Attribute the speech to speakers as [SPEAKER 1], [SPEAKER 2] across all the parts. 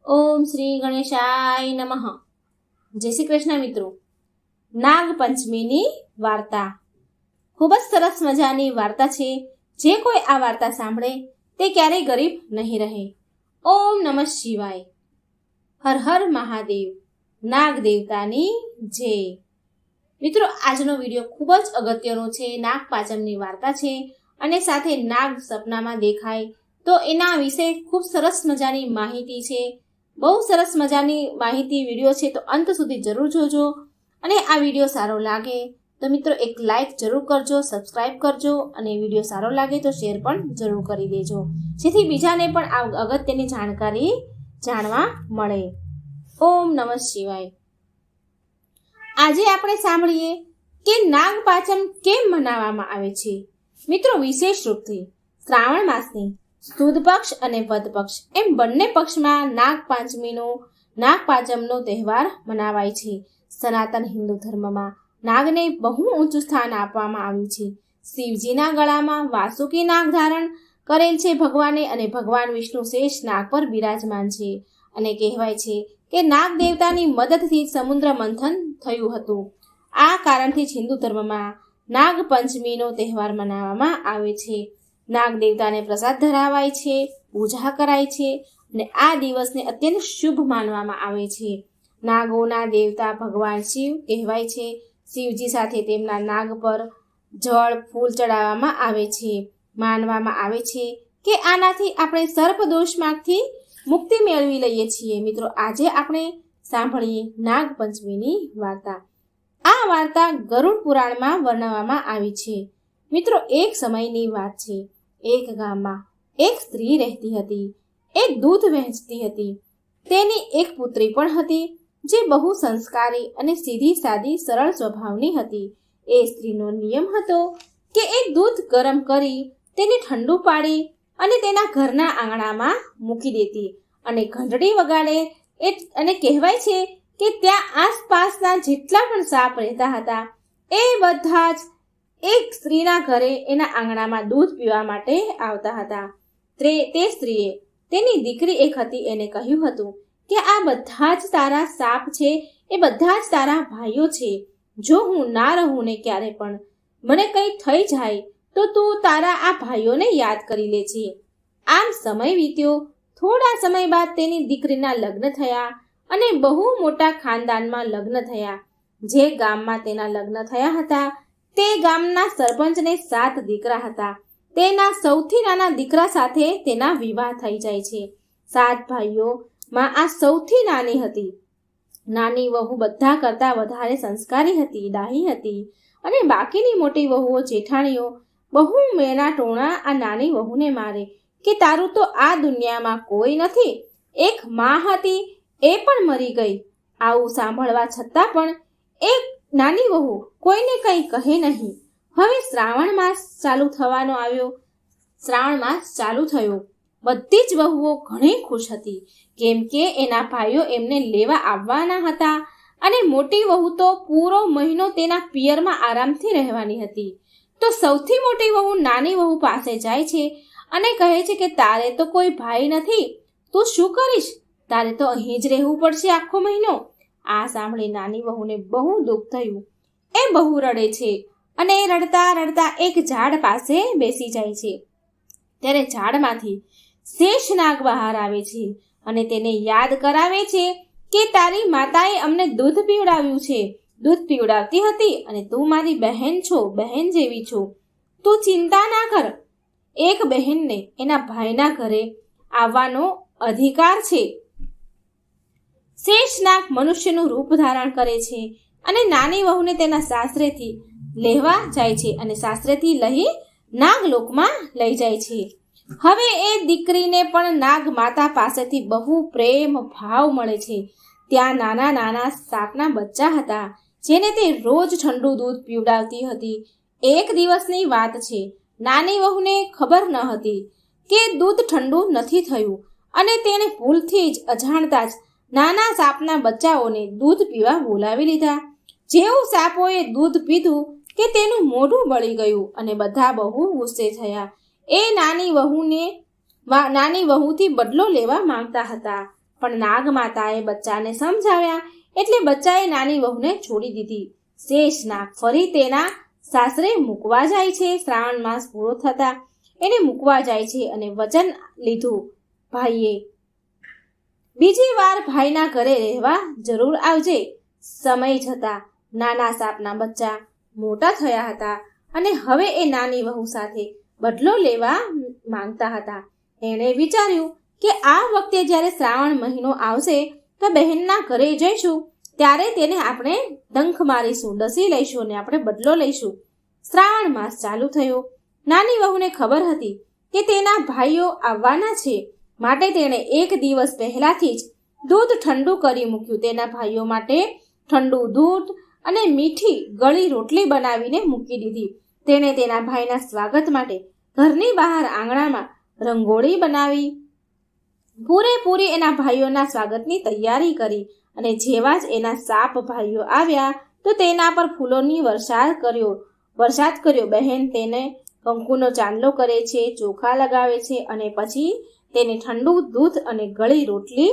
[SPEAKER 1] ઓમ શ્રી ગણેશાય નમઃ. જય શ્રી કૃષ્ણ મિત્રો. નાગપંચમીની વાર્તા ખૂબ જ સરસ મજાની વાર્તા છે. જે કોઈ આ વાર્તા સાંભળે તે ક્યારેય ગરીબ નહીં રહે. ઓમ નમઃ શિવાય. હર હર મહાદેવ. નાગ દેવતાની જય. મિત્રો, આજનો વિડીયો ખૂબ જ અગત્યનો છે. નાગપાંચમની વાર્તા છે અને સાથે નાગ સપનામાં દેખાય તો એના વિશે ખૂબ સરસ મજાની માહિતી છે. બહુ સરસ મજાની માહિતી વિડીયો છે, તો અંત સુધી જરૂર જોજો. અને આ વિડીયો સારો લાગે તો મિત્રો એક લાઈક જરૂર કરજો, સબસ્ક્રાઈબ કરજો અને વિડીયો સારો લાગે તો શેર પણ જરૂર કરી દેજો, જેથી બીજાને પણ આ અગત્યની જાણકારી જાણવા મળે. ઓમ નમઃ શિવાય. આજે આપણે સાંભળીએ કે નાગપાંચમ કેમ મનાવવામાં આવે છે. મિત્રો, વિશેષ રૂપથી શ્રાવણ માસની સુદ પક્ષ અને વદ પક્ષ એમ બંને પક્ષમાં નાગપાંચમનો તહેવાર મનાવાય છે. સનાતન હિન્દુ ધર્મમાં નાગને બહુ ઊંચું સ્થાન આપવામાં આવ્યું છે. શિવજીના ગળામાં વાસુકી નાગ ધારણ કરેલ છે ભગવાને, અને ભગવાન વિષ્ણુ શેષ નાગ પર બિરાજમાન છે. અને કહેવાય છે કે નાગ દેવતાની મદદથી સમુદ્ર મંથન થયું હતું. આ કારણથી જ હિન્દુ ધર્મમાં નાગપંચમીનો તહેવાર મનાવવામાં આવે છે. નાગ દેવતાને પ્રસાદ ધરાવાય છે, પૂજા કરાય છે અને આ દિવસને અત્યંત શુભ માનવામાં આવે છે. નાગોના દેવતા ભગવાન શિવ કહેવાય છે. શિવજી સાથે તેમના નાગ પર જળ ફૂલ ચડાવવામાં આવે છે. માનવામાં આવે છે કે આનાથી આપણે સર્પદોષમાંથી મુક્તિ મેળવી લઈએ છીએ. મિત્રો, આજે આપણે સાંભળીએ નાગપંચમીની વાર્તા. આ વાર્તા ગરુડ પુરાણમાં વર્ણવવામાં આવી છે. મિત્રો, એક સમયની વાત છે. એક ગામમાં એક સ્ત્રી રહેતી હતી. એક દૂધ વહેંચતી હતી. તેની એક પુત્રી પણ હતી, જે બહુ સંસ્કારી અને સીધી સાદી સરળ સ્વભાવની હતી. એ સ્ત્રીનો નિયમ હતો કે એ દૂધ ગરમ કરી તેને ઠંડુ પાડી અને તેના ઘરના આંગણામાં મૂકી દેતી અને ઘંટડી વગાડે. અને કહેવાય છે કે ત્યાં આસપાસના જેટલા પણ સાપ રહેતા હતા એ બધા જ એક સ્ત્રીના ઘરે એના આંગણામાં દૂધ પીવા માટે આવતા હતા. તે સ્ત્રીએ તેની દીકરી એક હતી એને કહ્યું હતું કે આ બધા જ તારા સાપ છે, એ બધા જ તારા ભાઈઓ છે. જો હું ના રહું ને ક્યારે પણ મને કંઈ થઈ જાય તો તું તારા આ ભાઈઓને યાદ કરી લે છે. આમ સમય વીત્યો. થોડા સમય બાદ તેની દીકરીના લગ્ન થયા અને બહુ મોટા ખાનદાનમાં લગ્ન થયા. જે ગામમાં તેના લગ્ન થયા હતા તે ગામના સરપંચને 7 દીકરા હતા. તેના સૌથી નાના દીકરા સાથે તેના વિવાહ થઈ જાય છે. 7 ભાઈઓમાં આ સૌથી નાની હતી. નાની વહુ બધા કરતાં વધારે સંસ્કારી હતી, ડાહી હતી. અને બાકીની મોટી વહુઓ જેઠાણીઓ બહુ મેણા ટોણા આ નાની વહુને મારે કે તારું તો આ દુનિયામાં કોઈ નથી. એક માં હતી, એ પણ મરી ગઈ. આવું સાંભળવા છતાં પણ એક નાની વહુ કોઈને કંઈ કહે નહીં. હવે શ્રાવણ માસ ચાલુ થયો. બધી જ વહુઓ ઘણી ખુશ હતી, કેમ કે એના ભાઈઓ એમને લેવા આવવાના હતા અને મોટી વહુ તો પૂરો મહિનો તેના પિયરમાં આરામથી રહેવાની હતી. તો સૌથી મોટી વહુ નાની વહુ પાસે જાય છે અને કહે છે કે તારે તો કોઈ ભાઈ નથી, તું શું કરીશ? તારે તો અહીં જ રહેવું પડશે આખો મહિનો. આ સાંભળી નાની વહુને બહુ દુઃખ થયું. એ બહુ રડે છે અને રડતા રડતા એક ઝાડ પાસે બેસી જાય છે. ત્યારે ઝાડમાંથી શેષનાગ બહાર આવે છે અને તેને યાદ કરાવે છે કે તારી માતાએ અમને દૂધ પીવડાવ્યું છે, દૂધ પીવડાવતી હતી અને તું મારી બહેન છો, બહેન જેવી છો. તું ચિંતા ના કર. એક બહેનને એના ભાઈના ઘરે આવવાનો અધિકાર છે. શેષનાગ મનુષ્યનું રૂપ ધારણ કરે છે અને નાની વહુને તેના સાસરેથી લેવા જાય છે અને સાસરેથી લઈ નાગલોકમાં લઈ જાય છે. હવે એ દીકરીને પણ નાગ માતા પાસેથી બહુ પ્રેમ ભાવ મળે છે. ત્યાં નાના નાના સાપના બચ્ચા હતા, જેને તે રોજ ઠંડુ દૂધ પીવડાવતી હતી. એક દિવસની વાત છે. નાની વહુને ખબર ન હતી કે દૂધ ઠંડુ નથી થયું અને તેણે ભૂલથી જ અજાણતા જ નાના સાપના બચ્ચાઓને દૂધ પીવા બોલાવી લીધા. જેવું સાપોએ દૂધ પીધું કે તેનું મોઢું બળી ગયું અને બધા બહુ ગુસ્સે થયા. એ નાની વહુથી બદલો લેવા માંગતા હતા. પણ નાગ માતાએ બચ્ચાને સમજાવ્યા એટલે બચ્ચાએ નાની વહુને છોડી દીધી. શેષ નાગ ફરી તેના સાસરે મૂકવા જાય છે. શ્રાવણ માસ પૂરો થતા એને મૂકવા જાય છે અને વચન લીધું, ભાઈએ બીજી વાર ભાઈના ઘરે રહેવા જરૂર આવજે. સમય જતા નાના સાપના બચ્ચા મોટા થયા હતા અને હવે એ નાની વહુ સાથે બદલો લેવા માંગતા હતા. એણે વિચાર્યું કે આ વખતે જ્યારે શ્રાવણ મહિનો આવશે તો બહેનના ઘરે જઈશું, ત્યારે તેને આપણે ડંખ મારીશું, ડસી લઈશું અને આપણે બદલો લઈશું. શ્રાવણ માસ ચાલુ થયો. નાની વહુને ખબર હતી કે તેના ભાઈઓ આવવાના છે, માટે તેણે એક દિવસ પહેલાથી જ દૂધ ઠંડુ કરી મૂક્યું. તેના ભાઈઓ માટે ઠંડુ દૂધ અને મીઠી ગળી રોટલી બનાવીને મૂકી દીધી. તેણે તેના ભાઈના સ્વાગત માટે ઘરની બહાર આંગણામાં રંગોળી બનાવી પૂરેપૂરી એના ભાઈઓના સ્વાગતની તૈયારી કરી અને જેવા જ એના સાપ ભાઈઓ આવ્યા તો તેના પર ફૂલોની વરસાદ કર્યો. બહેન તેને કંકુનો ચાંદલો કરે છે, ચોખા લગાવે છે અને પછી તેને ઠંડુ દૂધ અને ગળી રોટલી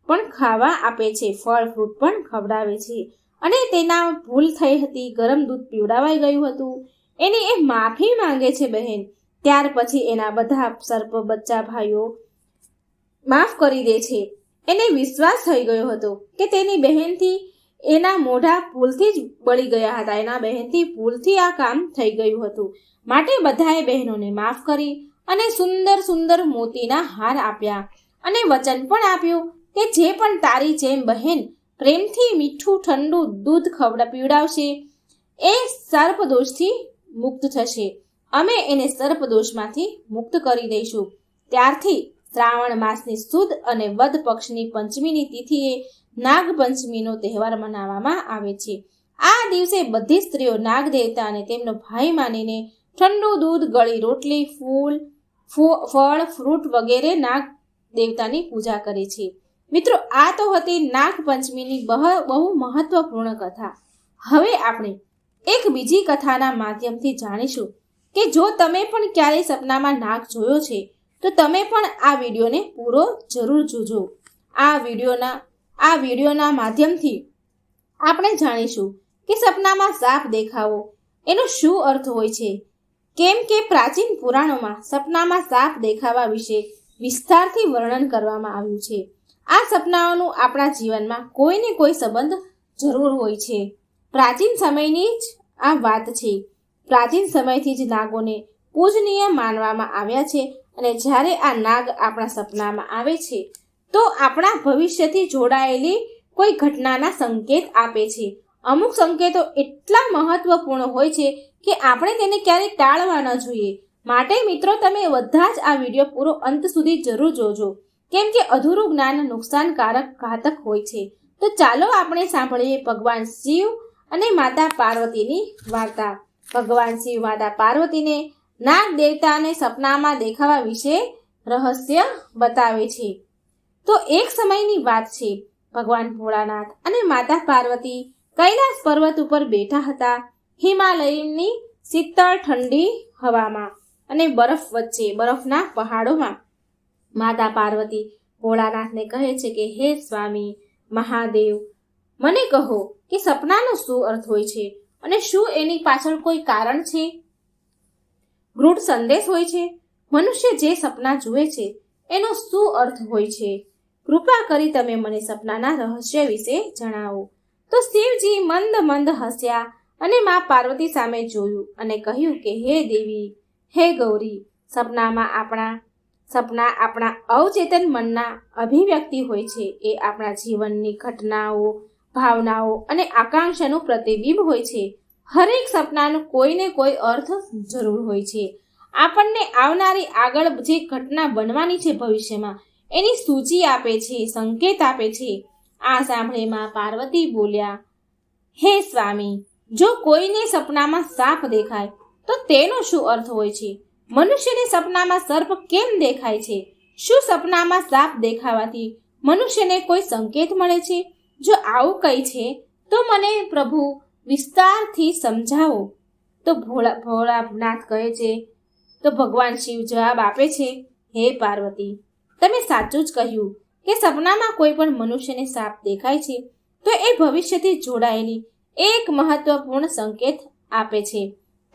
[SPEAKER 1] પણ ખાવા આપે છે, ફળ ફ્રૂટ પણ ખવડાવે છે. અને તેના ભૂલ થઈ હતી, ગરમ દૂધ પીવડાવાઈ ગયું હતું, એની એ માફી માંગે છે બહેન. ત્યાર પછી એના બધા સર્પ બચ્ચા ભાઈઓ માફ કરી દે છે. એને વિશ્વાસ થઈ ગયો હતો કે તેની બહેનથી એના મોઢા ભૂલથી જ બળી ગયા હતા, એના બહેનથી ભૂલથી આ કામ થઈ ગયું હતું. માટે બધાએ બહેનોને માફ કરી અને સુંદર સુંદર મોતીના હાર આપ્યા અને વચન પણ આપ્યું કે જે પણ તારી જેમ બહેન પ્રેમથી મીઠું ઠંડુ દૂધ પીવડાવશે એ સર્પદોષથી મુક્ત થશે. અમે એને સર્પદોષમાંથી મુક્ત કરી દઈશું. ત્યારથી શ્રાવણ માસની સુદ અને વદ પક્ષની પંચમીની તિથિએ નાગપંચમીનો તહેવાર મનાવવામાં આવે છે. આ દિવસે બધી સ્ત્રીઓ નાગ દેવતા અને તેમનો ભાઈ માનીને ઠંડુ દૂધ, ગળી રોટલી, ફળ ફ્રૂટ વગેરે નાગ દેવતાની પૂજા કરે છે. મિત્રો, આ તો હતી નાગપંચમીની બહુ મહત્વપૂર્ણ કથા. હવે આપણે એક બીજી કથાના માધ્યમથી જાણીશું કે જો તમે પણ ક્યારેય સપનામાં નાગ જોયો છે તો તમે પણ આ વિડીયોને પૂરો જરૂર જોજો. આ વિડીયોના માધ્યમથી આપણે જાણીશું કે સપનામાં સાપ દેખાવો એનો શું અર્થ હોય છે, કેમ કે પ્રાચીન પુરાણોમાં સપનામાં સાપ દેખાવા વિશે વિસ્તારથી વર્ણન કરવામાં આવ્યું છે. આ સપનાઓનું આપણા જીવનમાં કોઈને કોઈ સંબંધ જરૂર હોય છે. પ્રાચીન સમયની જ આ વાત છે. પ્રાચીન સમયથી જ નાગોને પૂજનીય માનવામાં આવ્યા છે અને જ્યારે આ નાગ આપણા સપનામાં આવે છે તો આપણા ભવિષ્યથી જોડાયેલી કોઈ ઘટનાના સંકેત આપે છે. અમુક સંકેતો એટલા મહત્વપૂર્ણ હોય છે કે આપણે તેને ક્યારેય ટાળવા ન જોઈએ. માટે મિત્રો, તમે બધા જ આ વિડીયો પૂરો અંત સુધી જરૂર જોજો, કેમ કે અધૂરું જ્ઞાન નુકસાનકારક ઘાતક હોય છે. તો ચાલો આપણે સાંભળીએ ભગવાન શિવ અને માતા પાર્વતીની વાર્તા. ભગવાન શિવ માતા પાર્વતીને નાગ દેવતાને સપનામાં દેખાવા વિશે રહસ્ય બતાવે છે. તો એક સમયની વાત છે. ભગવાન ભોળાનાથ અને માતા પાર્વતી કૈલાસ પર્વત ઉપર બેઠા હતા. હિમાલયની શીતળ ઠંડી હવામાં અને બરફ વચ્ચે, બરફના પહાડોમાં માતા પાર્વતી ભોળાનાથને કહે છે કે હે સ્વામી મહાદેવ, મને કહો કે સપનાનો શું અર્થ હોય છે અને શું એની પાછળ કોઈ કારણ છે, ગૂઢ સંદેશ હોય છે? મનુષ્ય જે સપના જુએ છે એનો શું અર્થ હોય છે? કૃપા કરી તમે મને સપનાના રહસ્ય વિશે જણાવો. તો શિવજી મંદ મંદ હસ્યા અને મા પાર્વતી સામે જોયું અને કહ્યું કે હે દેવી, હે ગૌરી, સપના આપણા અવચેતન મનના અભિવ્યક્તિ હોય છે. એ આપણા જીવનની ઘટનાઓ, ભાવનાઓ અને આકાંક્ષાનું પ્રતિબિંબ હોય છે. હરેક સપનાનો કોઈને કોઈ અર્થ જરૂર હોય છે. આપણને આવનારી આગળ જે ઘટના બનવાની છે ભવિષ્યમાં, એની સૂચિ આપે છે, સંકેત આપે છે. આ સાંભળી મા પાર્વતી બોલ્યા, હે સ્વામી, જો કોઈને સપનામાં સાપ દેખાય તો તેનો શું અર્થ હોય છે? મનુષ્યને સપનામાં સર્પ કેમ દેખાય છે? શું સપનામાં સાપ દેખાવાથી મનુષ્યને કોઈ સંકેત મળે છે? જો આવું કંઈ છે તો મને પ્રભુ વિસ્તારથી સમજાવો. તો ભોળાનાથ કહે છે, તો ભગવાન શિવ જવાબ આપે છે, હે પાર્વતી, તમે સાચું જ કહ્યું. કે સપનામાં કોઈ પણ મનુષ્યને સાપ દેખાય છે તો એ ભવિષ્યથી જોડાયેલી એક મહત્વપૂર્ણ સંકેત આપે છે.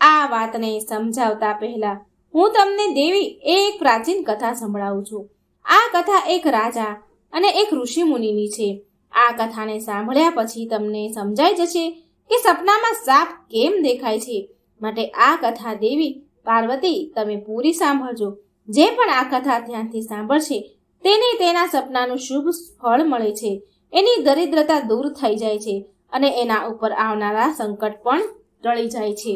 [SPEAKER 1] આ વાતને સમજાવતા પહેલા હું તમને દેવી એક પ્રાચીન કથા સંભળાવું છું. આ કથા એક રાજા અને એક ઋષિ મુનિની છે. આ કથાને સાંભળ્યા પછી તમને સમજાઈ જશે કે સપનામાં સાપ કેમ દેખાય છે. માટે આ કથા દેવી પાર્વતી તમે પૂરી સાંભળજો. જે પણ આ કથા ધ્યાનથી સાંભળશે તેને તેના સપનાનું શુભ ફળ મળે છે, એની દરિદ્રતા દૂર થઈ જાય છે અને એના ઉપર આવનારા સંકટ પણ ટળી જાય છે.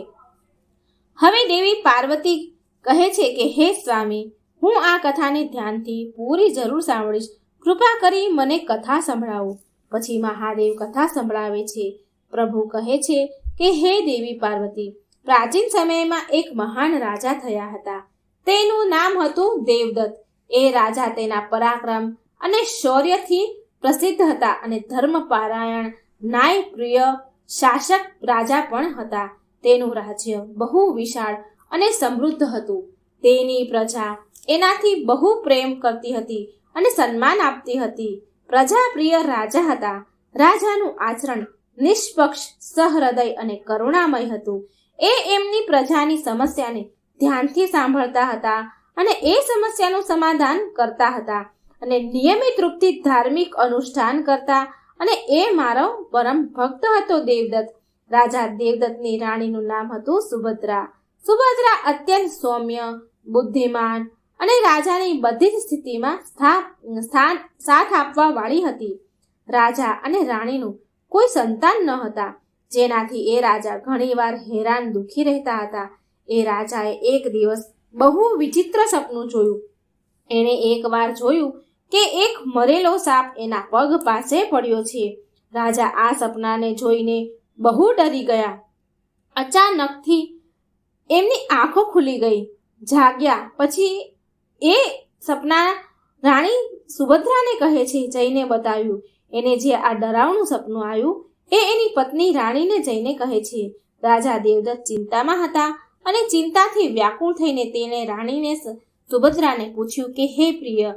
[SPEAKER 1] હવે દેવી પાર્વતી કહે છે કે હે સ્વામી, હું આ કથાને ધ્યાનથી પૂરી જરૂર સાંભળીશ. કૃપા કરી મને કથા સંભળાવો. પછી મહાદેવ કથા સંભળાવે છે. પ્રભુ કહે છે કે હે દેવી પાર્વતી, પ્રાચીન સમયમાં એક મહાન રાજા થયા હતા. તેનું નામ હતું દેવદત્ત. એ રાજા તેના પરાક્રમ અને શૌર્યથી પ્રસિદ્ધ હતા અને ધર્મપરાયણ, ન્યાયપ્રિય શાસક રાજા પણ હતા. તેનું રાજ્ય બહુ વિશાળ અને સમૃદ્ધ હતું. તેની પ્રજા એનાથી બહુ પ્રેમ કરતી હતી અને સન્માન આપતી હતી. પ્રજાપ્રિય રાજા હતા. રાજાનું આચરણ નિષ્પક્ષ, સહૃદય અને કરુણામય હતું. એ એમની પ્રજાની સમસ્યાને ધ્યાનથી સાંભળતા હતા અને એ સમસ્યાનું સમાધાન કરતા હતા અને નિયમિત રૂપથી ધાર્મિક અનુષ્ઠાન કરતા અને એ મારો પરમ ભક્ત હતો દેવદત્ત. રાજા દેવદત્તની રાણીનું નામ હતું સુભદ્રા. સુભદ્રા અત્યંત સૌમ્ય, બુદ્ધિમાન અને રાજાની બધી જ સ્થિતિમાં સાથ આપવા વાળી હતી. રાજા અને રાણીનું કોઈ સંતાન ન હતા, જેનાથી એ રાજા ઘણીવાર હેરાન દુઃખી રહેતા હતા. એ રાજાએ એક દિવસ બહુ વિચિત્ર સપનું જોયું. એણે એકવાર જોયું કે એક મરેલો સાપ એના પગ પાસે પડ્યો છે. રાજા આ સપનાને જોઈને બહુ ડરી ગયા. અચાનકથી એમની આંખો ખુલી ગઈ. જાગ્યા પછી એ સપના રાણી સુભદ્રાને કહે છે, જઈને બતાવ્યું. એને જે આ ડરાવનું સપનું આવ્યું એ એની પત્ની રાણીને જઈને કહે છે. રાજા દેવદત્ત ચિંતામાં હતા અને ચિંતાથી વ્યાકુળ થઈને તેણે રાણીને સુભદ્રાને પૂછ્યું કે હે પ્રિય,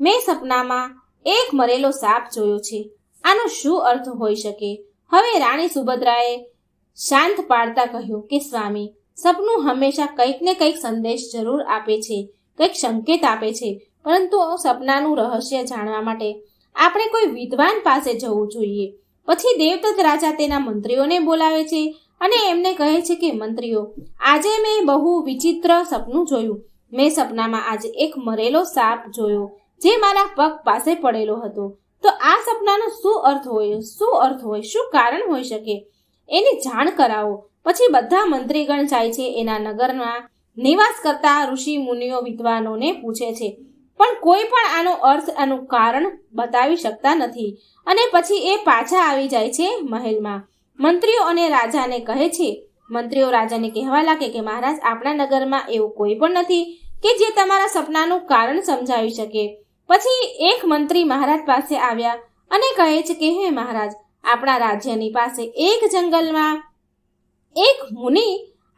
[SPEAKER 1] મેં સપનામાં એક મરેલો સાપ જોયો છે. આનો શું અર્થ હોઈ શકે? હવે રાણી સુભદ્રાએ શાંત પાડતા કહ્યું કે સ્વામી, સપનું હંમેશા કંઈક ને કંઈક સંદેશ જરૂર આપે છે, કંઈક સંકેત આપે છે, પરંતુ સપનાનું રહસ્ય જાણવા માટે આપણે કોઈ વિદ્વાન પાસે જવું જોઈએ. પછી દેવદત્ત રાજા તેના મંત્રીઓને બોલાવે છે અને એમને કહે છે કે મંત્રીઓ, આજે મેં બહુ વિચિત્ર સપનું જોયું. મેં સપનામાં આજે એક મરેલો સાપ જોયો જે મારા પગ પાસે પડેલો હતો. તો આ સપનાનો શું અર્થ હોય, શું કારણ હોઈ શકે? એની જાણ કરાવો. પછી બધા મંત્રીગણ જાય છે એના નગરમાં નિવાસ કરતા ઋષિ મુનિઓ વિદ્વાનોને પૂછે છે, પણ કોઈ પણ આનો અર્થ, આનું કારણ બતાવી શકતા નથી. અને પછી એ પાછા આવી જાય છે મહેલમાં. મંત્રીઓ અને રાજાને કહે છે. મંત્રીઓ રાજાને કહેવા લાગે કે મહારાજ, આપણા નગરમાં એવું કોઈ પણ નથી કે જે તમારા સપનાનું કારણ સમજાવી શકે. પછી એક મંત્રી મહારાજ પાસે આવ્યા અને કહે છે કે હે મહારાજ, આપણા રાજ્યની પાસે એક જંગલમાં એક મુનિ,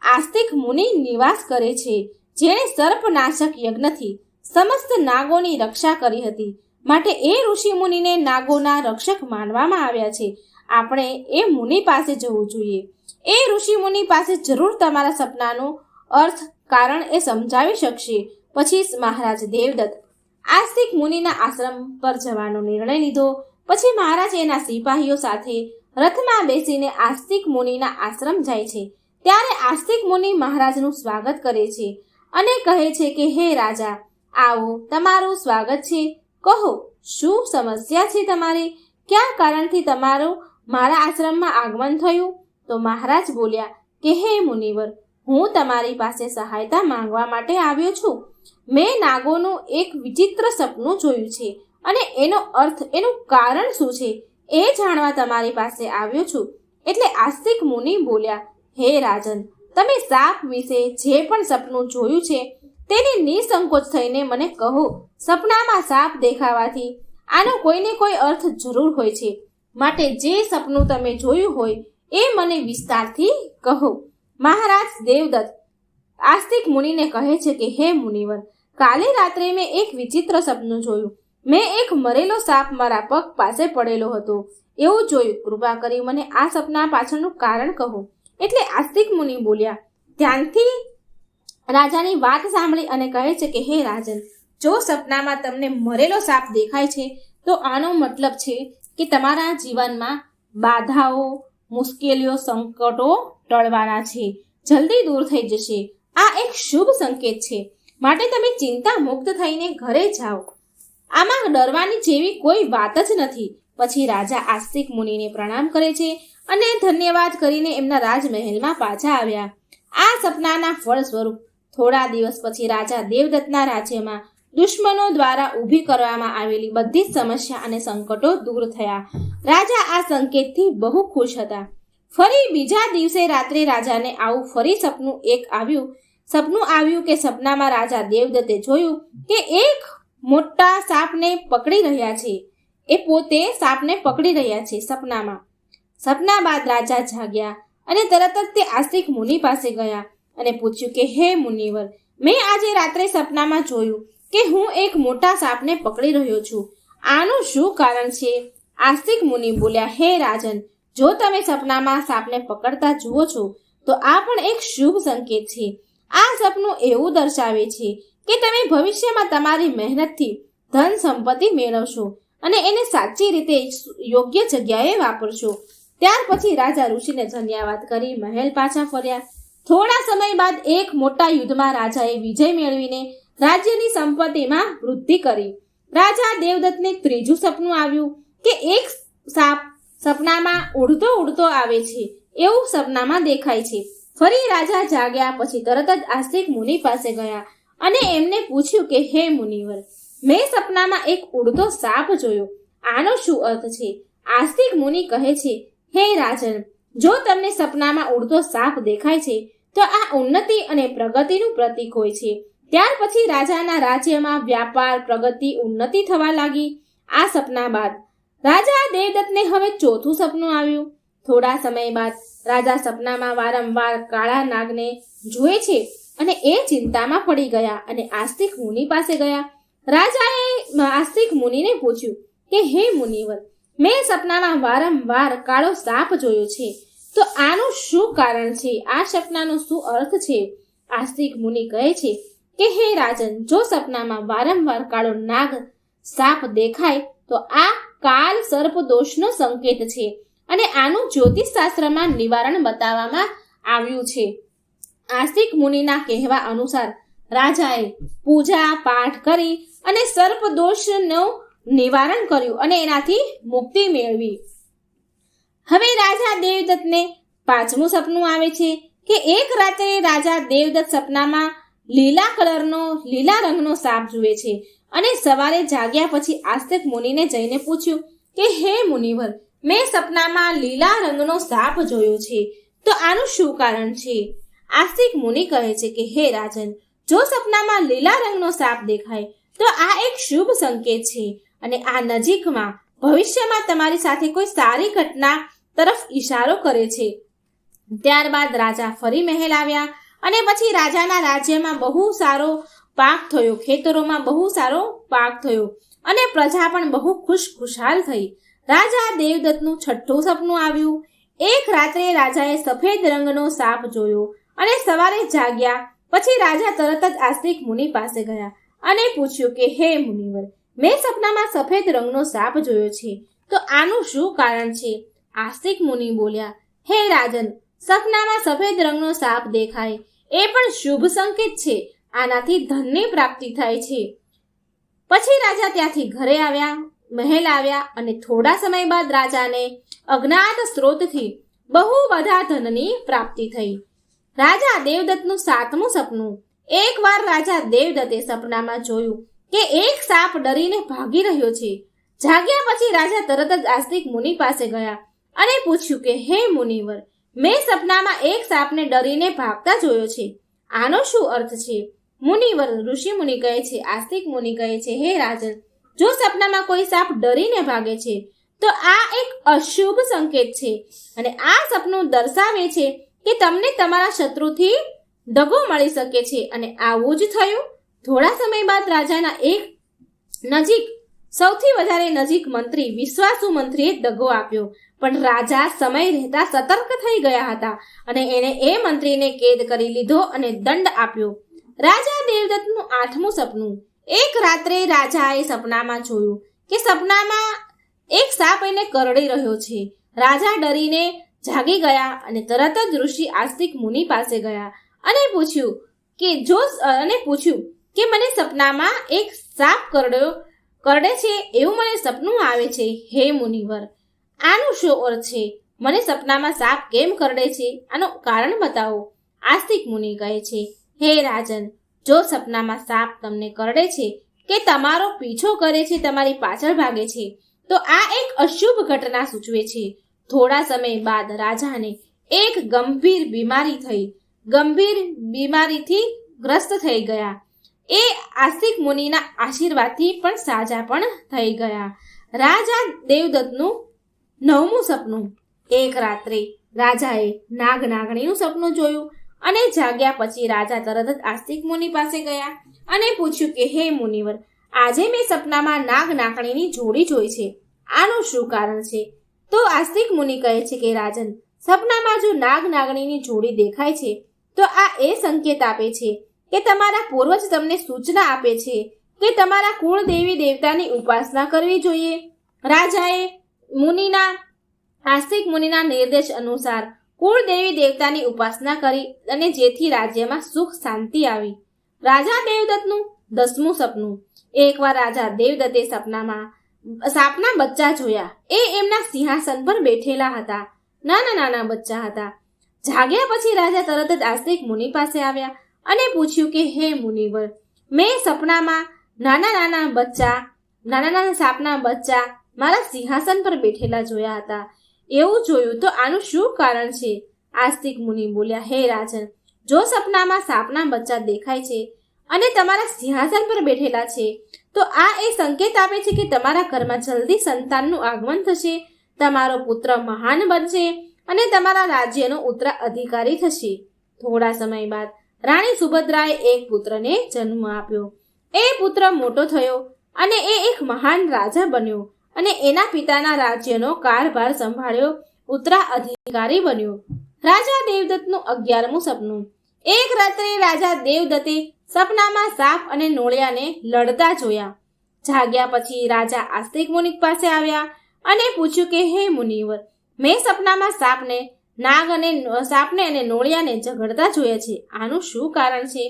[SPEAKER 1] આસ્તિક મુનિ નિવાસ કરે છે, જેણે સર્પનાશક યજ્ઞથી સમસ્ત નાગોની રક્ષા કરી હતી. માટે એ ઋષિ મુનિને નાગોના રક્ષક માનવામાં આવ્યા છે. આપણે એ મુનિ પાસે જવું જોઈએ. એ ઋષિ મુનિ પાસે જરૂર તમારા સપનાનું અર્થ, કારણ એ સમજાવી શકશે. પછી મહારાજ દેવદત્ત આસ્તિક મુનિના આશ્રમ પર જવાનો નિર્ણય લીધો. પછી મહારાજ એના સિપાહીઓ સાથે રથમાં બેસીને આસ્તિક મુનિના આશ્રમ જાય છે. ત્યારે આસ્તિક મુનિ મહારાજનું સ્વાગત કરે છે અને કહે છે કે હે રાજા, આવો, તમારું સ્વાગત છે. કહો, શું સમસ્યા છે તમારી? કયા કારણથી તમારું મારા આશ્રમમાં આગમન થયું? તો મહારાજ બોલ્યા કે હે મુનિવર, હું તમારી પાસે સહાયતા માંગવા માટે આવ્યો છું. મેં નાગોનું એક વિચિત્ર સપનું જોયું છે અને એનો અર્થ, એનું કારણ શું છે એ જાણવા તમારી પાસે આવ્યો છું. એટલે આસ્તિક મુનિ બોલ્યા, હે રાજન, તમે સાપ વિશે જે પણ સપનું જોયું છે તેને નિસંકોચ થઈને મને કહો. સપનામાં સાપ દેખાવાથી આનો કોઈને કોઈ અર્થ જરૂર હોય છે. માટે જે સપનું તમે જોયું હોય એ મને વિસ્તારથી કહો. મહારાજ દેવદત્ત આસ્તિક મુનિને કહે છે કે હે મુનિવર, કાલે રાત્રે મેં એક વિચિત્ર સપનું જોયું. મેં એક મરેલો સાપ મારા પગ પાસે પડેલો હતો એવું જોયું. કૃપા કરી મને આ સપના પાછળનું કારણ કહો. એટલે આસ્તિક મુનિ બોલ્યા. ધ્યાનથી રાજાની વાત સાંભળી અને કહે છે કે હે રાજન, જો સપનામાં તમને મરેલો સાપ દેખાય છે તો આનો મતલબ છે કે તમારા જીવનમાં બાધાઓ, મુશ્કેલીઓ, સંકટો ટળવાના છે, જલ્દી દૂર થઈ જશે. આ એક શુભ સંકેત છે, માટે તમે ચિંતા મુક્ત થઈને ઘરે જાઓ. આમાં ડરવાની જેવી કોઈ વાત જ નથી. પછી રાજા આસ્તિક મુનિને પ્રણામ કરે છે અને ધન્યવાદ કરીને એમના રાજમહેલમાં પાછા આવ્યા. આ સપનાના ફળ સ્વરૂપ થોડા દિવસ પછી રાજા દેવદત્તના રાજ્યમાં દુશ્મનો દ્વારા ઊભી કરવામાં આવેલી બધી જ સમસ્યા અને સંકટો દૂર થયા. રાજા આ સંકેતથી બહુ ખુશ હતા. ફરી બીજા દિવસે રાત્રે રાજાને આવું ફરી સપનું આવ્યું કે સપનામાં રાજા દેવદત્તે જોયું કે એક મોટા સાપને પકડી રહ્યા છે. એ પોતે સાપને પકડી રહ્યા છે સપનામાં. સપના બાદ રાજા જાગ્યા અને તરત જ તે આસ્તિક મુનિ પાસે ગયા અને પૂછ્યું કે હે મુનિવર, મેં આજે રાત્રે સપનામાં જોયું કે હું એક મોટા સાપને પકડી રહ્યો છું. આનું શું કારણ છે? આસ્તિક મુનિ બોલ્યા, હે રાજન, જો તમે સપનામાં સાપને પકડતા જુઓ છો તો આ પણ એક શુભ સંકેત છે. આ સપનું એવું દર્શાવે છે કે તમે ભવિષ્યમાં તમારી મહેનતથી ધન સંપત્તિ મેળવશો અને એને સાચી રીતે યોગ્ય જગ્યાએ વાપરશો. ત્યાર પછી રાજા ઋષિને ધન્યવાદ કરી મહેલ પાછા ફર્યા. થોડા સમય બાદ એક મોટા યુદ્ધમાં રાજાએ વિજય મેળવીને રાજ્યની સંપત્તિમાં વૃદ્ધિ કરી. રાજા દેવદત્તને ત્રીજું સપનું આવ્યું કે એક સાપ સપનામાં ઉડતો આવે છે એવું સપનામાં દેખાય છે. ફરી રાજા જાગ્યા પછી તરત જ આસ્તિક મુનિ પાસે ગયા અને એમને પૂછ્યું કે હે મુનિવર, મેં સપનામાં એક ઉડતો સાપ જોયો, આનો શું અર્થ છે? આસ્તિક મુનિ કહે છે, હે રાજન, જો તમને સપનામાં ઉડતો સાપ દેખાય છે તો આ ઉન્નતિ અને પ્રગતિનું પ્રતીક હોય છે. ત્યાર પછી રાજાના રાજ્યમાં વ્યાપાર, પ્રગતિ, ઉન્નતિ થવા લાગી. આ સપના બાદ રાજા દેવદત્તને હવે ચોથું સપનું આવ્યું. થોડા સમય બાદ રાજા સપનામાં વારંવાર કાળા નાગને જુએ છે અને એ ચિંતામાં પડી ગયા અને આસ્તિક મુનિ પાસે ગયા. રાજાએ આસ્તિક મુનિને પૂછ્યું કે હે મુનિવર, મેં સપનામાં વારંવાર કાળો સાપ જોયો છે, તો આનું શું કારણ છે? આ સપનાનો શું અર્થ છે? આસ્તિક મુનિ કહે છે કે હે રાજન, જો સપનામાં વારંવાર કાળો નાગ સાપ દેખાય તો આ કાલ સર્પ દોષનો સંકેત છે અને આનું જ્યોતિષ શાસ્ત્રમાં નિવારણ બતાવવામાં આવ્યું છે. આસ્તિક મુનિના કહેવા અનુસાર રાજાએ પૂજા પાઠ કરી અને સર્પ દોષનું નિવારણ કર્યું અને એનાથી મુક્તિ મેળવી. હવે રાજા દેવદત્તને પાંચમું સપનું આવે છે કે એક રાત્રે રાજા દેવદત્ત સપનામાં લીલા રંગનો સાપ જુએ છે અને સવારે જાગ્યા પછી આસ્તિક મુનિને જઈને પૂછ્યું કે હે મુનિવર, મેં સપનામાં લીલા રંગનો સાપ જોયો છે, તો આનું શું કારણ છે? આસ્તિક મુનિ કહે છે કે હે રાજન, જો સપનામાં લીલા રંગનો સાપ દેખાય તો આ એક શુભ સંકેત છે અને આ નજીકમાં ભવિષ્યમાં તમારી સાથે કોઈ સારી ઘટના તરફ ઈશારો કરે છે. ત્યારબાદ રાજા ફરી મહેલ આવ્યા અને પછી રાજાના રાજ્યમાં બહુ સારો પાક થયો, ખેતરોમાં બહુ સારો પાક થયો અને પ્રજા પણ બહુ ખુશખુશાલ થઈ. રાજા દેવદત્તનું છઠ્ઠું સપનું આવ્યું. એક રાત્રે રાજાએ સફેદ રંગનો સાપ જોયો અને સવારે જાગ્યા પછી રાજા તરત જ આસ્તિક મુનિ પાસે ગયા અને પૂછ્યું કે હે મુનિવર, મેં સપનામાં સફેદ રંગનો સાપ જોયો છે, તો આનું શું કારણ છે? આસ્તિક મુનિ બોલ્યા, હે રાજન, સપનામાં સફેદ રંગનો સાપ દેખાય એ પણ શુભ સંકેત છે. આનાથી ધનની પ્રાપ્તિ થાય છે. પછી રાજા ત્યાંથી ઘરે આવ્યા, મહેલ આવ્યા અને થોડા સમય બાદ રાજાને અજ્ઞાત સ્ત્રોતથી બહુ બધા ધનની પ્રાપ્તિ થઈ. રાજા દેવદત્તનું સાતમું સપનું. એકવાર રાજા દેવદત્તે સપનામાં જોયું કે એક સાપ ડરીને ભાગી રહ્યો છે. જાગ્યા પછી રાજા તરત જ આસ્તિક મુનિ પાસે ગયા અને પૂછ્યું કે હે મુનિવર, મેં સપનામાં એક સાપને ડરીને ભાગતા જોયો છે, આનો શું અર્થ છે? મુનિવર ઋષિ મુનિ કહે છે, આસ્તિક મુનિ કહે છે, હે રાજન, જો સપનામાં કોઈ સાપ ડરીને ભાગે છે તો આ એક અશુભ સંકેત છે અને આ સપનું દર્શાવે છે કે તમને તમારા શત્રુથી દગો મળી શકે છે અને આવું જ થયું. થોડા સમય બાદ રાજાના એક નજીક સૌથી વધારે નજીક મંત્રી વિશ્વાસુ મંત્રીએ દગો આપ્યો, પણ રાજા સમય રહેતા સતર્ક થઈ ગયા હતા અને એને એ મંત્રીને કેદ કરી લીધો અને દંડ આપ્યો. રાજા દેવદત્તનું 8મું સપનું. એક રાત્રે રાજાએ સપનામાં જોયું કે સપનામાં એક સાપ એને કરડી રહ્યો છે. રાજા ડરીને જાગી ગયા અને તરત જ ઋષિ આસ્તિક મુનિ પાસે ગયા અને પૂછ્યું કે મને સપનામાં એક સાપ કરડે છે એવું મને સપનું આવે છે. હે મુનિવર, આનું શું અર્થ છે? મને સપનામાં સાપ કેમ કરડે છે? આનું કારણ બતાવો. આસ્તિક મુનિ કહે છે, હે રાજન, જો સપનામાં સાપ તમને કરડે છે કે તમારો પીછો કરે છે, તમારી પાછળ ભાગે છે, તો આ એક અશુભ ઘટના સૂચવે છે. થોડા સમય બાદ રાજાને એક ગંભીર બીમારીથી ગ્રસ્ત થઈ ગયા. એ આસ્તિક મુનિના આશીર્વાદથી પણ સાજા પણ થઈ ગયા. રાજા દેવદત્તનું 9મું સપનું. એક રાત્રે રાજાએ નાગનાગણીનું સપનું જોયું અને જાગ્યા પછી રાજા તરત જ આસ્તિક મુનિ પાસે ગયા અને પૂછ્યું કે હે મુનિવર, આજે મેં સપનામાં નાગનાગણીની જોડી જોઈ છે, આનું શું કારણ છે? તો આસ્તિક મુનિ કહે છે કે રાજન, સપનામાં જો નાગનાગણીની જોડી દેખાય છે તો આ એ સંકેત આપે છે કે તમારા પૂર્વજ તમને સૂચના આપે છે કે તમારા કુળ દેવી દેવતાની ઉપાસના કરવી જોઈએ. રાજાએ આસ્તિક મુનિના નિર્દેશ અનુસાર કુળ દેવી દેવતાની ઉપાસના કરી અને જેથી રાજ્યમાં સુખ શાંતિ આવી. રાજા દેવદત્તનું 10મું સપનું. એકવાર રાજા દેવદત્તે સાપના બચ્ચા જોયા. એ એમના સિંહાસન પર બેઠેલા હતા. નાના બચ્ચા હતા. જાગ્યા પછી રાજા તરત જ આસ્તિક મુનિ પાસે આવ્યા અને પૂછ્યું કે હે મુનિવર, મેં સપનામાં નાના સાપના બચ્ચા મારા સિંહાસન પર બેઠેલા જોયા હતા. એવું જોયું તો આનું શું કારણ છે? આસ્તિક મુનિ બોલ્યા, હે રાજન, જો સપનામાં સાપના બચ્ચા દેખાય છે અને તમારા સિંહાસન પર બેઠેલા છે તો આ એ સંકેત આપે છે કે તમારા ઘરમાં જલ્દી સંતાનનું આગમન થશે, તમારો પુત્ર મહાન બનશે અને તમારા રાજ્યનો ઉત્તરાધિકારી થશે. થોડા સમય બાદ રાણી સુભદ્રાએ એક પુત્રને જન્મ આપ્યો. એ પુત્ર મોટો થયો અને એ એક મહાન રાજા બન્યો અને એના પિતાના રાજ્યનો કારભાર સંભાળ્યો, ઉત્તરાધિકારી બન્યો. રાજા દેવદત્તનું 11મું સપનું. એક રાત્રે રાજા દેવદત્તે સપનામાં સાપ અને નોળિયાને લડતા જોયા. જાગ્યા પછી રાજા આસ્તિક મુનિ પાસે આવ્યા અને પૂછ્યું કે હે મુનિવર, મેં સપનામાં સાપને અને નોળિયાને ઝઘડતા જોયા છે, આનું શું કારણ છે?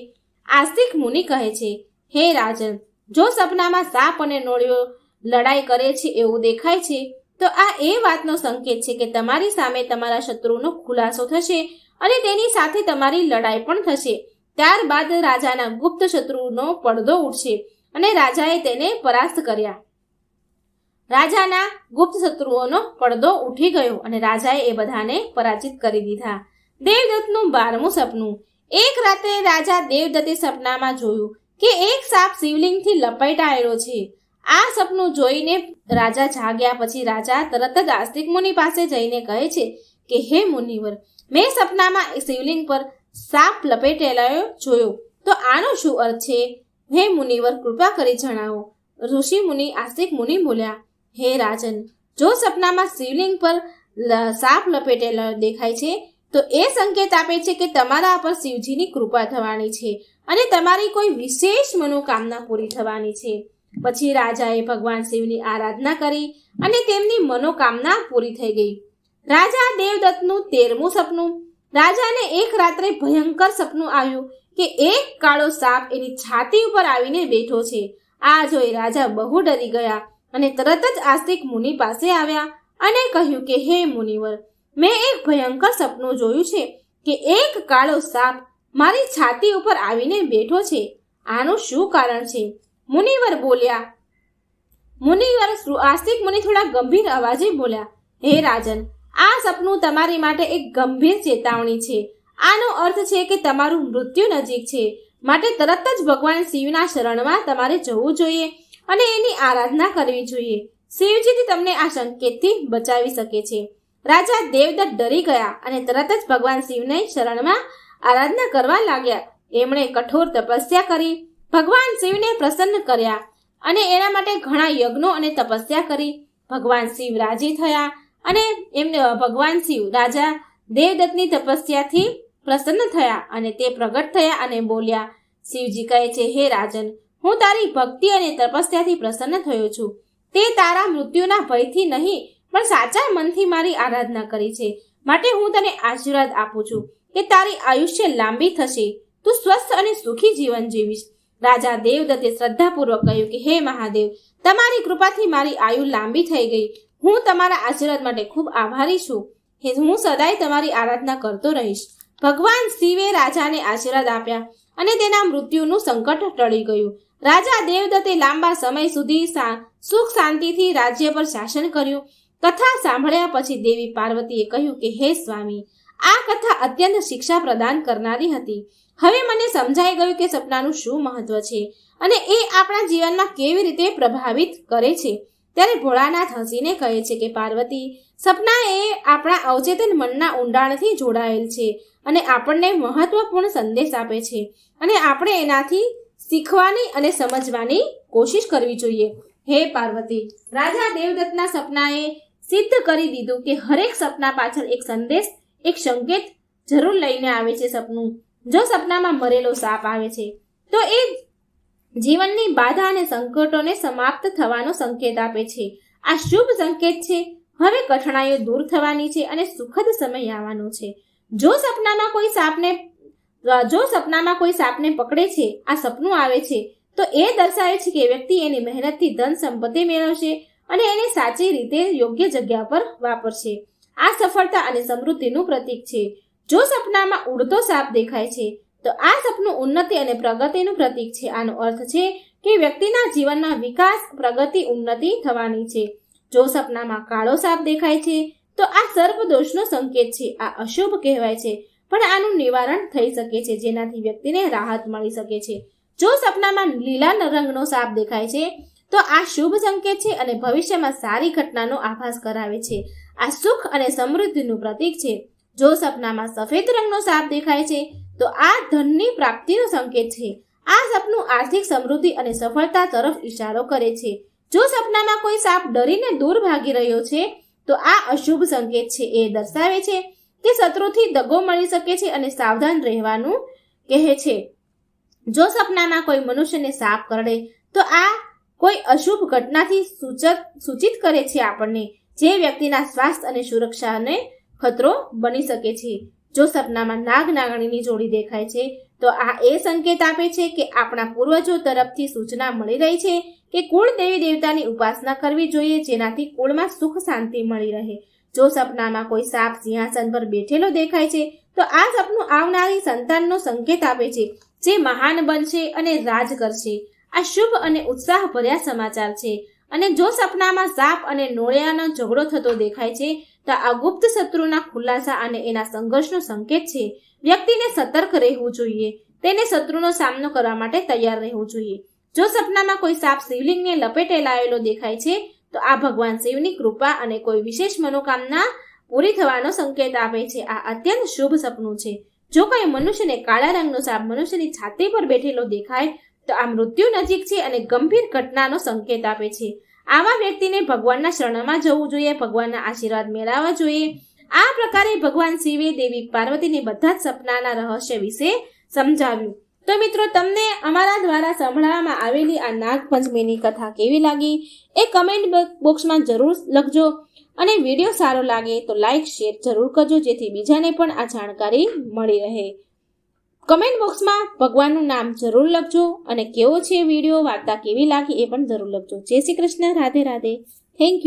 [SPEAKER 1] આસ્તિક મુનિ કહે છે, હે રાજન, જો સપનામાં સાપ અને નોળિયો લડાઈ કરે છે એવું દેખાય છે તો આ એ વાતનો સંકેત છે કે તમારી સામે તમારા શત્રુનો ખુલાસો થશે અને તેની સાથે તમારી લડાઈ પણ થશે. ત્યારબાદ રાજાના ગુપ્ત શત્રુનો પડદો ઉઠશે અને રાજાએ તેને પરાસ્ત કર્યા. રાજાના ગુપ્ત શત્રુઓનો પડદો ઉઠી ગયો અને રાજાએ એ બધાને પરાજિત કરી દીધા. દેવદત્તનું 12મું સપનું. એક રાત્રે રાજા દેવદત્તે સપનામાં જોયું કે એક સાપ શિવલિંગથી લપેટાયેલો છે. આ સપનું જોઈને રાજા જાગ્યા પછી રાજા તરત જ આસ્તિક મુનિ પાસે જઈને કહે છે કે હે મુનિવર, મેં સપનામાં શિવલિંગ પર સાપ લપેટેલો જોયો, તો આનો શું અર્થ છે? હે મુનિવર, કૃપા કરી જણાવો. ઋષિ મુનિ આસ્તિક મુનિ બોલ્યા, હે રાજન, જો સપનામાં શિવલિંગ પર સાપ લપેટેલો દેખાય છે તો એ સંકેત આપે છે કે તમારા પર શિવજીની કૃપા થવાની છે અને તમારી કોઈ વિશેષ મનોકામના પૂરી થવાની છે. પછી રાજાએ ભગવાન શિવની આરાધના કરી અને તેમની મનોકામના પૂરી થઈ ગઈ. રાજા દેવદત્તનું 13મું સપનું. રાજાને એક રાત્રે ભયંકર સપનું આવ્યું કે એક કાળો સાપ એની છાતી ઉપર આવીને બેઠો છે. આ જોઈ રાજા બહુ ડરી ગયા અને તરત જ આસ્તિક મુનિ પાસે આવ્યા અને કહ્યું કે હે મુનિવર, મેં એક ભયંકર સપનું જોયું છે કે એક કાળો સાપ મારી છાતી ઉપર આવીને બેઠો છે, આનું શું કારણ છે? મુનિવર આસ્તિક મુનિ થોડા ગંભીર અવાજે બોલ્યા, હે રાજન, આ સપનું તમારી માટે એક ગંભીર ચેતવણી છે. આનો અર્થ છે કે તમારું મૃત્યુ નજીક છે, માટે તરત જ ભગવાન શિવના શરણમાં તમારે જવું જોઈએ અને એની આરાધના કરવી જોઈએ. શિવજીથી તમને આ સંકેતથી બચાવી શકે છે. રાજા દેવદત્ત ડરી ગયા અને તરત જ ભગવાન શિવને શરણમાં આરાધના કરવા લાગ્યા. એમણે કઠોર તપસ્યા કરી ભગવાન શિવને પ્રસન્ન કર્યા. અને એના માટે ઘણા યજ્ઞો અને તપસ્યા કરી. ભગવાન શિવ રાજી થયા અને એમને ભગવાન શિવ રાજા દેવદત્તની તપસ્યાથી પ્રસન્ન થયા અને તે પ્રગટ થયા અને બોલ્યા. શિવજી કહે છે, હે રાજન, હું તારી ભક્તિ અને તપસ્યાથી પ્રસન્ન થયો છું. તે તારા મૃત્યુના ભયથી નહીં પણ સાચા મનથી મારી આરાધના કરી છે. માટે હું તને આશીર્વાદ આપું છું કે તારી આયુષ્ય લાંબી થશે, તું સ્વસ્થ અને સુખી જીવન જીવીશ. રાજા દેવદત્તે શ્રદ્ધાપૂર્વક કહ્યું કે હે મહાદેવ, તમારી કૃપાથી મારી આયુ લાંબી થઈ ગઈ. હું તમારા આશીર્વાદ માટે ખૂબ આભારી છું. હું સદાય તમારી આરાધના કરતો રહીશ. ભગવાન શિવે રાજાને આશીર્વાદ આપ્યા અને તેના મૃત્યુનું સંકટ ટળી ગયું. રાજા દેવદત્તે લાંબા સમય સુધી સુખ શાંતિથી રાજ્ય પર શાસન કર્યું. કથા સાંભળ્યા પછી દેવી પાર્વતીએ કહ્યું કે હે સ્વામી, આ કથા અત્યંત શિક્ષા પ્રદાન કરનારી હતી. હવે મને સમજાઈ ગયું કે સપનાનું શું મહત્વ છે અને એ આપણા જીવનમાં કેવી રીતે પ્રભાવિત કરે છે. ત્યારે ભોળાનાથ હસીને કહે છે કે પાર્વતી, સપના એ આપણા અવચેતન મનના ઊંડાણથી જોડાયેલ છે અને આપણને મહત્વપૂર્ણ સંદેશ આપે છે અને આપણે એનાથી શીખવાની અને સમજવાની કોશિશ કરવી જોઈએ. હે પાર્વતી, રાજા દેવદત્તના સપનાએ સિદ્ધ કરી દીધું કે હરેક સપના પાછળ એક સંદેશ, એક સંકેત જરૂર લઈને આવે છે. સપનું જો સપનામાં મરેલો સાપ આવે છે તો એ જીવનની બાધા અને સંકટોને સમાપ્ત થવાનો સંકેત આપે છે. આ શુભ સંકેત છે. હવે કઠણાઈઓ દૂર થવાની છે અને સુખદ સમય આવવાનો છે. જો સપનામાં કોઈ સાપને પકડે છે, આ સપનું આવે છે, તો એ દર્શાવે છે કે વ્યક્તિ એની મહેનતથી ધન સંપત્તિ મેળવશે અને એને સાચી રીતે યોગ્ય જગ્યા પર વાપરશે. આ સફળતા અને સમૃદ્ધિનું પ્રતીક છે. જો સપનામાં ઉડતો સાપ દેખાય છે તો આ સપનું ઉન્નતિ અને પ્રગતિનું પ્રતીક છે. આનો અર્થ છે કે વ્યક્તિના જીવનમાં વિકાસ, પ્રગતિ, ઉન્નતિ થવાની છે. જો સપનામાં કાળો સાપ દેખાય છે તો આ સર્પદોષનો સંકેત છે. આ અશુભ કહેવાય છે પણ આનું નિવારણ થઈ શકે છે, જેનાથી વ્યક્તિને રાહત મળી શકે છે. જો સપનામાં લીલા રંગનો સાપ દેખાય છે તો આ શુભ સંકેત છે અને ભવિષ્યમાં સારી ઘટનાનો આભાસ કરાવે છે. આ સુખ અને સમૃદ્ધિનું પ્રતીક છે. જો સપનામાં સફેદ રંગનો સાપ દેખાય છે તો આ ધનની પ્રાપ્તિનો સંકેત છે. આ સપનું આર્થિક સમૃદ્ધિ અને સફળતા તરફ ઇશારો કરે છે. જો સપનામાં કોઈ સાપ ડરીને દૂર ભાગી રહ્યો છે તો આ અશુભ સંકેત છે. એ દર્શાવે છે કે શત્રુથી દગો મળી શકે છે અને સાવધાન રહેવાનું કહે છે. જો સપનામાં કોઈ મનુષ્યને સાપ કરડે તો આ કોઈ અશુભ ઘટનાથી સૂચિત કરે છે આપણને, જે વ્યક્તિના સ્વાસ્થ્ય અને સુરક્ષાને ખતરો બની શકે છે. જો સપનામાં નાગ નાગણીની જોડી દેખાય છે તો આ એ સંકેત આપે છે કે આપણા પૂર્વજો તરફથી સૂચના મળી રહી છે કે કુળ દેવી દેવતાની ઉપાસના કરવી જોઈએ, જેનાથી કુળમાં સુખ શાંતિ મળી રહે. જો સપનામાં કોઈ સાપ સિંહાસન પર બેઠેલો દેખાય છે તો આ સપનું આવનારી સંતાનનો સંકેત આપે છે, જે મહાન બનશે અને રાજ કરશે. આ શુભ અને ઉત્સાહભર્યા સમાચાર છે. અને જો સપનામાં સાપ અને નોળિયાનો ઝઘડો થતો દેખાય છે તો આ ગુપ્ત શત્રુના ખુલાસા અને એના સંઘર્ષનો સંકેત છે. વ્યક્તિને સતર્ક રહેવું જોઈએ, તેને શત્રુનો સામનો કરવા માટે તૈયાર રહેવું જોઈએ. જો સપનામાં કોઈ સાપ શિવલિંગને લપેટેલાયેલો દેખાય છે તો આ ભગવાન શિવની કૃપા અને કોઈ વિશેષ મનોકામના પૂરી થવાનો સંકેત આપે છે. આ અત્યંત શુભ સપનું છે. જો કોઈ મનુષ્યને કાળા રંગનો સાપ મનુષ્યની છાતી પર બેઠેલો દેખાય તો આ મૃત્યુ નજીક છે અને ગંભીર ઘટનાનો સંકેત આપે છે. આવા વ્યક્તિને ભગવાનના શરણમાં જવું જોઈએ, ભગવાનના આશીર્વાદ મેળવવા જોઈએ. આ પ્રકારે ભગવાન શિવે દેવી પાર્વતીને બધા જ સપનાના રહસ્ય વિશે સમજાવ્યું. તો મિત્રો, તમને અમારા દ્વારા સંભળાવવામાં આવેલી આ નાગપંચમીની કથા કેવી લાગી એ કમેન્ટ બોક્સમાં જરૂર લખજો. અને વિડીયો સારો લાગે તો લાઈક શેર જરૂર કરજો, જેથી બીજાને પણ આ જાણકારી મળી રહે. કમેન્ટ બોક્સમાં ભગવાનનું નામ જરૂર લખજો અને કેવો છે વિડીયો, વાર્તા કેવી લાગી એ પણ જરૂર લખજો. જય શ્રી કૃષ્ણ. રાધે રાધે. Thank you.